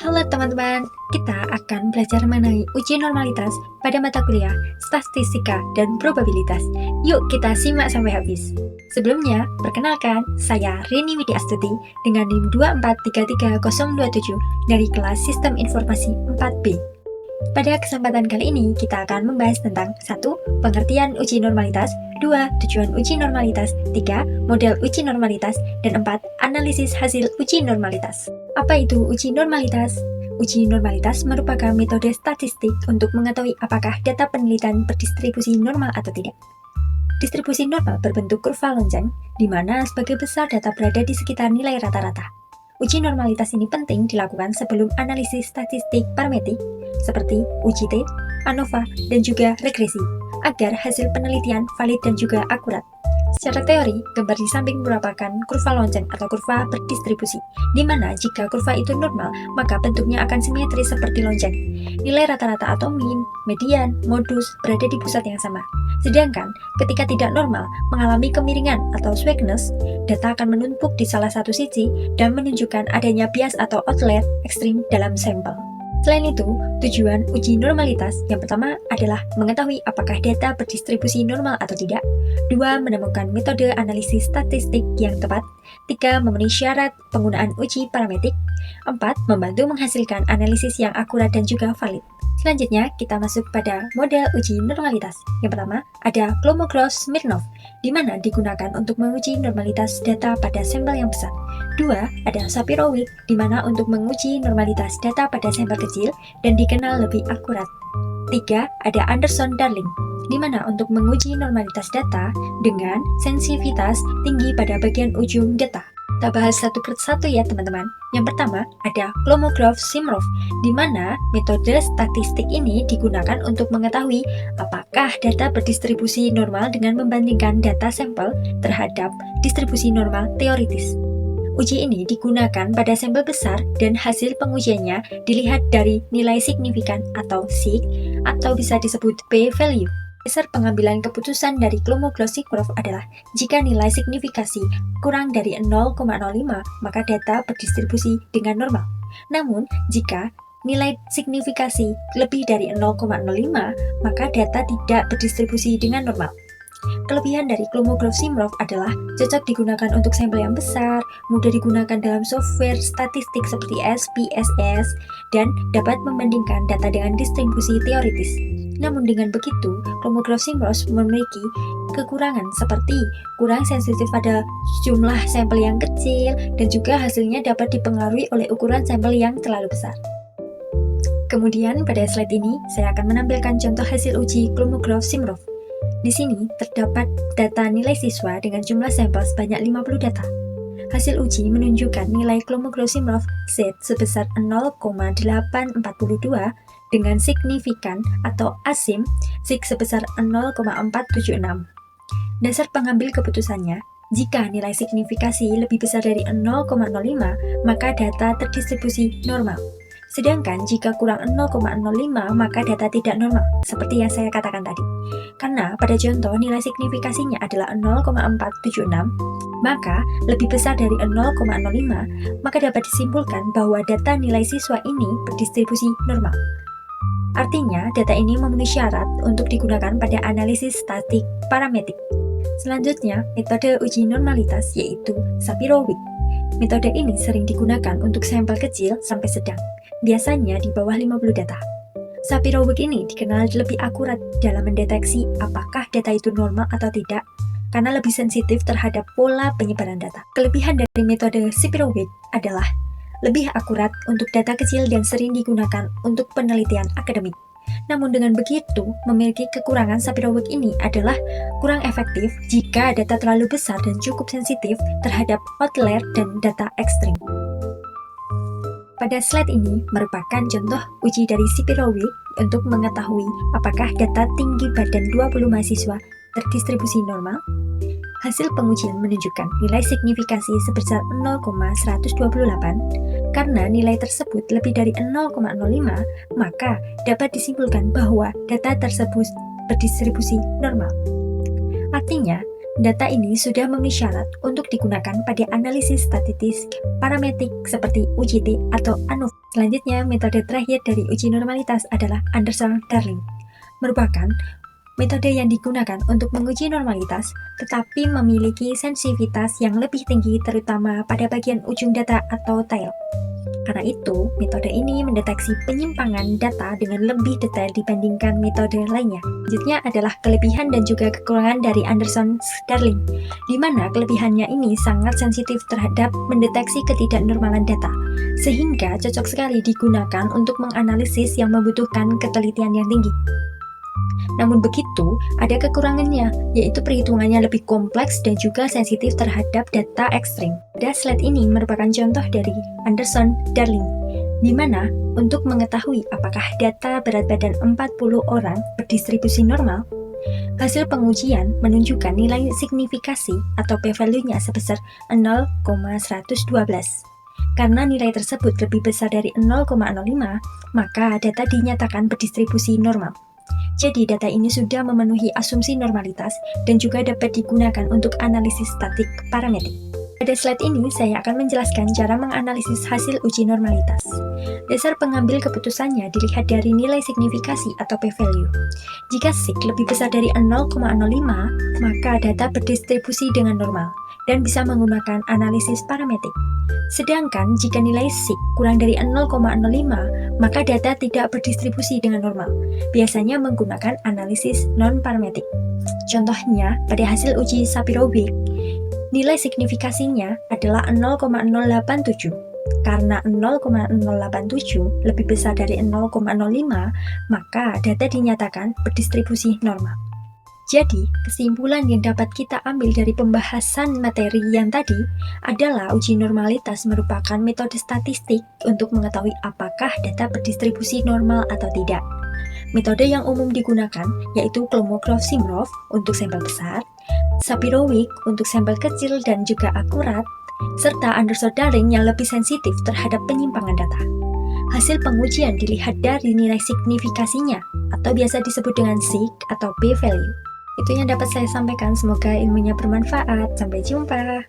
Halo teman-teman, kita akan belajar mengenai uji normalitas pada mata kuliah Statistika dan Probabilitas. Yuk kita simak sampai habis. Sebelumnya, perkenalkan, saya Rini Widi Astuti dengan NIM 2433027 dari kelas Sistem Informasi 4B. Pada kesempatan kali ini, kita akan membahas tentang 1. Pengertian uji normalitas, 2. Tujuan uji normalitas, 3. Model uji normalitas, dan 4. Analisis hasil uji normalitas. Apa itu uji normalitas? Uji normalitas merupakan metode statistik untuk mengetahui apakah data penelitian berdistribusi normal atau tidak. Distribusi normal berbentuk kurva lonjang, di mana sebagian besar data berada di sekitar nilai rata-rata. Uji normalitas ini penting dilakukan sebelum analisis statistik parametrik seperti uji T, ANOVA, dan juga regresi, agar hasil penelitian valid dan juga akurat. Secara teori, gambar di samping merupakan kurva lonjang atau kurva berdistribusi, di mana jika kurva itu normal, maka bentuknya akan simetris seperti lonjang. Nilai rata-rata atau mean, median, modus berada di pusat yang sama. Sedangkan ketika tidak normal, mengalami kemiringan atau swagness, data akan menumpuk di salah satu sisi dan menunjukkan adanya bias atau outlier ekstrim dalam sampel. Selain itu, tujuan uji normalitas yang pertama adalah mengetahui apakah data berdistribusi normal atau tidak. 2. Menemukan metode analisis statistik yang tepat. 3. Memenuhi syarat penggunaan uji parametrik. 4. Membantu menghasilkan analisis yang akurat dan juga valid. Selanjutnya, kita masuk pada model uji normalitas. Yang pertama, ada Kolmogorov-Smirnov, di mana digunakan untuk menguji normalitas data pada sampel yang besar. 2. Ada Shapiro-Wilk, di mana untuk menguji normalitas data pada sampel kecil dan dikenal lebih akurat. 3. Ada Anderson-Darling, di mana untuk menguji normalitas data dengan sensitivitas tinggi pada bagian ujung data. Kita bahas satu persatu ya teman-teman. Yang pertama ada Kolmogorov-Smirnov, di mana metode statistik ini digunakan untuk mengetahui apakah data berdistribusi normal dengan membandingkan data sampel terhadap distribusi normal teoritis. Uji ini digunakan pada sampel besar dan hasil pengujiannya dilihat dari nilai signifikan atau sig, atau bisa disebut p-value. Dasar pengambilan keputusan dari Kolmogorov-Smirnov adalah jika nilai signifikasi kurang dari 0,05 maka data berdistribusi dengan normal. Namun, jika nilai signifikasi lebih dari 0,05 maka data tidak berdistribusi dengan normal. Kelebihan dari Kolmogorov-Smirnov adalah cocok digunakan untuk sampel yang besar, mudah digunakan dalam software statistik seperti SPSS, dan dapat membandingkan data dengan distribusi teoritis. Namun dengan begitu, Kolmogorov-Smirnov memiliki kekurangan seperti kurang sensitif pada jumlah sampel yang kecil dan juga hasilnya dapat dipengaruhi oleh ukuran sampel yang terlalu besar. Kemudian pada slide ini, saya akan menampilkan contoh hasil uji Kolmogorov-Smirnov. Di sini terdapat data nilai siswa dengan jumlah sampel sebanyak 50 data. Hasil uji menunjukkan nilai Kolmogorov-Smirnov Z sebesar 0,842 dengan signifikan atau asim sig sebesar 0,476. Dasar pengambil keputusannya, jika nilai signifikasi lebih besar dari 0,05, maka data terdistribusi normal. Sedangkan jika kurang 0,05, maka data tidak normal, seperti yang saya katakan tadi. Karena pada contoh nilai signifikasinya adalah 0,476, maka lebih besar dari 0,05, maka dapat disimpulkan bahwa data nilai siswa ini berdistribusi normal. Artinya, data ini memenuhi syarat untuk digunakan pada analisis statistik parametrik. Selanjutnya, metode uji normalitas yaitu Shapiro-Wilk. Metode ini sering digunakan untuk sampel kecil sampai sedang, biasanya di bawah 50 data. Shapiro-Wilk ini dikenal lebih akurat dalam mendeteksi apakah data itu normal atau tidak, karena lebih sensitif terhadap pola penyebaran data. Kelebihan dari metode Shapiro-Wilk adalah lebih akurat untuk data kecil dan sering digunakan untuk penelitian akademik. Namun dengan begitu, memiliki kekurangan Shapiro-Wilk ini adalah kurang efektif jika data terlalu besar dan cukup sensitif terhadap outlier dan data ekstrim. Pada slide ini merupakan contoh uji dari Shapiro-Wilk untuk mengetahui apakah data tinggi badan 20 mahasiswa terdistribusi normal. Hasil pengujian menunjukkan nilai signifikasi sebesar 0,128. Karena nilai tersebut lebih dari 0,05, maka dapat disimpulkan bahwa data tersebut berdistribusi normal. Artinya, Data ini sudah memenuhi syarat untuk digunakan pada analisis statistik parametrik seperti UGT atau ANOVA. Selanjutnya, metode terakhir dari uji normalitas adalah Anderson-Darling. Merupakan metode yang digunakan untuk menguji normalitas, tetapi memiliki sensitivitas yang lebih tinggi terutama pada bagian ujung data atau tail. Karena itu, metode ini mendeteksi penyimpangan data dengan lebih detail dibandingkan metode lainnya. Selanjutnya adalah kelebihan dan juga kekurangan dari Anderson-Darling, di mana kelebihannya ini sangat sensitif terhadap mendeteksi ketidaknormalan data, sehingga cocok sekali digunakan untuk menganalisis yang membutuhkan ketelitian yang tinggi. Namun begitu, ada kekurangannya, yaitu perhitungannya lebih kompleks dan juga sensitif terhadap data ekstrim. Pada slide ini merupakan contoh dari Anderson-Darling, di mana untuk mengetahui apakah data berat badan 40 orang berdistribusi normal, hasil pengujian menunjukkan nilai signifikasi atau p-value-nya sebesar 0,112. Karena nilai tersebut lebih besar dari 0,05, maka data dinyatakan berdistribusi normal. Jadi data ini sudah memenuhi asumsi normalitas dan juga dapat digunakan untuk analisis statik parametrik. Pada slide ini saya akan menjelaskan cara menganalisis hasil uji normalitas. Dasar pengambil keputusannya dilihat dari nilai signifikasi atau p-value. Jika sig lebih besar dari 0,05, maka data berdistribusi dengan normal dan bisa menggunakan analisis parametrik. Sedangkan jika nilai sig kurang dari 0,05, maka data tidak berdistribusi dengan normal, biasanya menggunakan analisis non-parametrik. Contohnya, pada hasil uji Shapiro-Wilk, nilai signifikasinya adalah 0,087. Karena 0,087 lebih besar dari 0,05, maka data dinyatakan berdistribusi normal. Jadi, kesimpulan yang dapat kita ambil dari pembahasan materi yang tadi adalah uji normalitas merupakan metode statistik untuk mengetahui apakah data berdistribusi normal atau tidak. Metode yang umum digunakan yaitu Kolmogorov-Simrov untuk sampel besar, Shapiro-Wilk untuk sampel kecil dan juga akurat, serta Anderson-Darling yang lebih sensitif terhadap penyimpangan data. Hasil pengujian dilihat dari nilai signifikasinya atau biasa disebut dengan sig atau p-value. Itu yang dapat saya sampaikan, semoga ilmunya bermanfaat. Sampai jumpa.